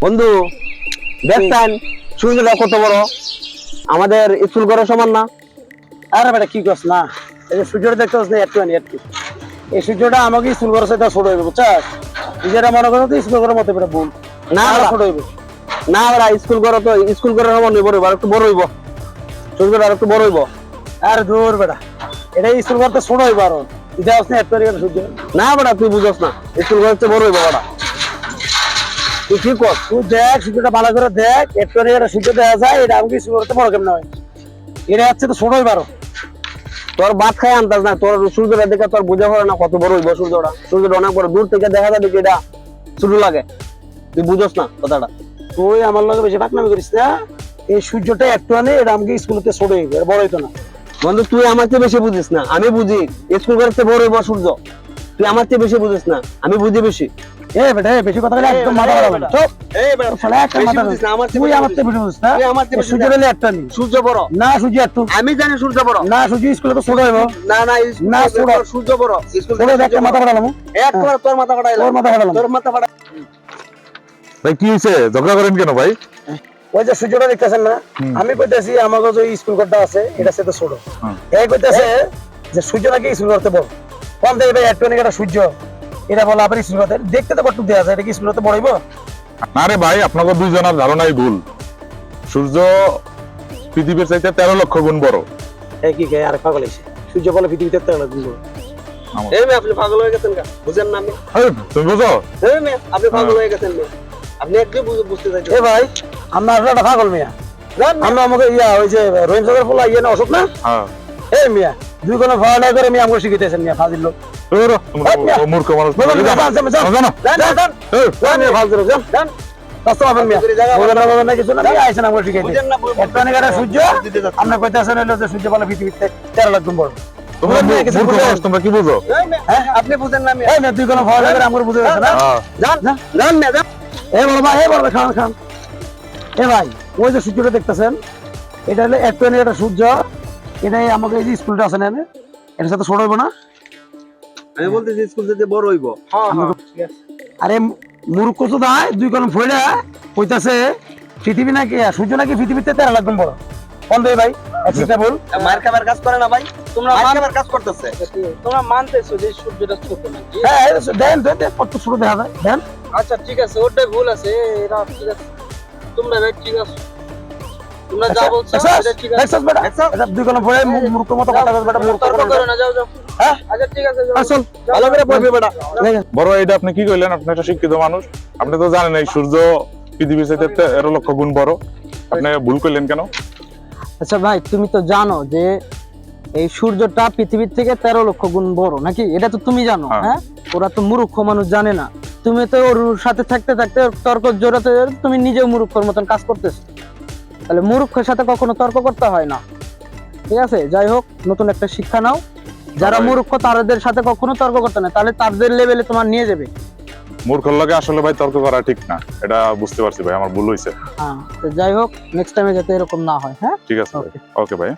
বন্ধু দেখছেন সূর্যটা কত বড়, আমাদের স্কুল ঘরের সমান না? আরে বেটা কি করছ না, এই যে সূর্যটা দেখতে পাচ্ছ না একটু এই সূর্যটা আমাকে স্কুল ঘরের সাথে ছোট হইবে বুঝছাস, নিজেরা মনে করো তো স্কুল ঘরের মতো বেটা ভুল না ছোট হইবে না ওরা স্কুল ঘর তো স্কুল ঘরের সমান হইব, আর একটু বড় হইব, সূর্যটা আর একটু বড় হইব। আর দূর বেটা, এটা স্কুল ঘর তো ছোট হইব আরো এটা আসছে একটু সূর্য না বেটা তুই বুঝছ না, স্কুল ঘরের চেয়ে বড় হইব বেটা। তুই কি কর, তুই দেখ সূর্যটা ভালো করে দেখ একটু সূর্য দেখা যায়, এটা আমাকে স্কুল ঘরতে বড় কেমন হয়, এটা হচ্ছে তো ছোট হইব আরো। তোর ভাত খাই আনতাস না, তোর সূর্যটা দেখে তোর বোঝা পড়ে না কত বড় হইব সূর্যটা। সূর্যটা অনেক বড়, দূর থেকে দেখা যাবে কি এটা ছোট লাগে, তুই বুঝছ না কথাটা। তুই আমার লগে বেশি পাকনামি করিস না, এই সূর্যটা একটু আনে এটা আমাকে স্কুলতে ছোট হইবে, এটা বড় হইতো না। বন্ধু তুই আমার চেয়ে বেশি বুঝিস না, আমি বুঝি স্কুল ঘরের চেয়ে বড় হইব সূর্য। তুই আমার চেয়ে বেশি বুঝিস না, আমি বুঝি বেশি। এ বেটা বেশি কথা বলে একদম মাথা গরম চুপ। এই বেটা শালা একটা বেশি মাথা বুঝিস না, আমার চেয়ে তুই বেশি আমার থেকে বেশি বুঝিস না, তুই আমার চেয়ে বেশি সূর্য বুঝিস। হলে একটা নি সূর্য বড়, না সূর্য একটু আমি জানি সূর্য বড়। না সূর্য স্কুলে তো ছোট হইব না না না, সূর্য বড়, স্কুল ছোট হইবে, একটা মাথা ফাটালাম একবার তোর মাথা ফাটাইলাম, তোর মাথা ফাটালাম। তোর মাথা ফাটাই। ভাই কি হয়েছে, ঝগড়া করেন কেন ভাই? ওই যে সূর্যটা দেখতেছেন না, আমি কইতাছি আমাকে যে স্কুল ঘরটা আছে এটা সাথে ছোট, এই কইতাছে যে সূর্য নাকি স্কুল করতে বড়, কোন দেবে ভাই একটু নাকি একটা সূর্য এটা বলে আবার স্কুল করতে দেখতে তো কত দেয়া যায়, এটা কি স্কুল করতে বড় হইব? না রে ভাই, আপনাদের দুইজনের ধারণাই ভুল। সূর্য পৃথিবীর চাইতে 13 লক্ষ গুণ বড়। এই কি কে আরেক পাগল হইছে, সূর্য বলে পৃথিবীতে তেল লাগবে। এই মেয়ে আপনি পাগল হয়ে গেছেন কা, বুঝেন না? আমি এই, তুমি বুঝো? এই মেয়ে আপনি পাগল হয়ে গেছেন মেয়ে, আপনি একটু বুঝতে চাইছেন। এ ভাই আমরা আসলে একটা পাগল মিয়া, আমরা আমাকে ইয়া ওই যে রহিম সাগর ফুলা ইয়ে না অশোক না, হ্যাঁ। এই মিয়া দুই কোনো ভাড়া করে মিয়া আমাকে শিখাইতেছেন মিয়া ফাজিল লোক। তোর তোমরা মূর্খ মানুষ। বলো না, যান, যান, যান। জানো? যান যান এই, যান মিয়া ফাজিল লোক, যান যান কষ্ট পাবেন মিয়া, বলেন না কিছু না, মিয়া আইছেন আমাকে শিখাইতে বুঝেন না, একটা নেগারা সূর্য আমরা কইতাছেন হলো যে সূর্য বলে পৃথিবীতে 13 লাখ গুণ বড়। তোমরা মূর্খ মানুষ, তোমরা কি বুঝো? এই মেয়ে, আপনি বুঝেন না মেয়ে। এই না তুই কোনো ভাড়া করে আমাকে বুঝে গেছ না, হ্যাঁ। যান যান মেয়ে যান। এই বড় ভাই এই বড় ভাই খান খান। এ ভাই ওই যে সূর্যটা দেখতেছেন এটা হলো একটু একটা সূর্য, এটাই আমাকে এই যে স্কুলটা আছে না এটার সাথে ছোট হইব না? আমি বলতেছি স্কুল থেকে বড় হইব। আরে মূর্খ তো নাই, দুই কলম ফইরা কইতাছে পৃথিবী নাকি সূর্য নাকি পৃথিবীতে 13 লাখ গুণ বড়। কোন দেই ভাই একটা বল, মার খাবার কাজ করে না ভাই, তোমরা মার খাবার কাজ করতেছে। তোমরা মানতেছো যে সূর্যটা ছোট না? হ্যাঁ দেন দেন দেন, কত ছোট দেখা যায় দেন। আচ্ছা ঠিক আছে, ওটাই ভুল আছে, এরা ঠিক আছে, তোমরা ভাই ঠিক আছে, তোমরা যা বলছো এটা ঠিক আছে। দেখছস বেটা এটা দুই কলম ফইরা মূর্খ মতো কথা বল বেটা, মূর্খ তর্ক করো না, যাও যাও। হ্যাঁ আচ্ছা ঠিক আছে, যাও। আসল ভালো করে পড়বি বেটা। বড় এটা আপনি কি কইলেন? আপনি একটা শিক্ষিত মানুষ, আপনি তো জানেন এই সূর্য পৃথিবীর চাইতে 13 লক্ষ গুণ বড়। আপনি ভুল কইলেন কেন? আচ্ছা ভাই তুমি তো জানো যে এই সূর্যটা পৃথিবীর থেকে 13 লক্ষ গুণ বড় নাকি, এটা তো তুমি জানো। হ্যাঁ। হ্যাঁ, ওরা তো মূর্খ মানুষ জানে না, তুমি তো ওর সাথে থাকতে থাকতে তর্ক জোড়াতে তুমি নিজেও মূর্খর মতন কাজ করতেছো, তাহলে মূর্খের সাথে কখনো তর্ক করতে হয় না। ঠিক আছে, যাই হোক নতুন একটা শিক্ষা নাও, যারা মূর্খ তাদের সাথে কখনো তর্ক করতে না, তাহলে তাদের লেভেলে তোমার নিয়ে যাবে। মূর্খর লগে আসলে ভাই তর্ক করা ঠিক না, এটা বুঝতে পারছি ভাই, আমার ভুল হয়েছে। হ্যাঁ, তো যাই হোক নেক্সট টাইমে যাতে এরকম না হয়। হ্যাঁ ঠিক আছে, ওকে ভাই।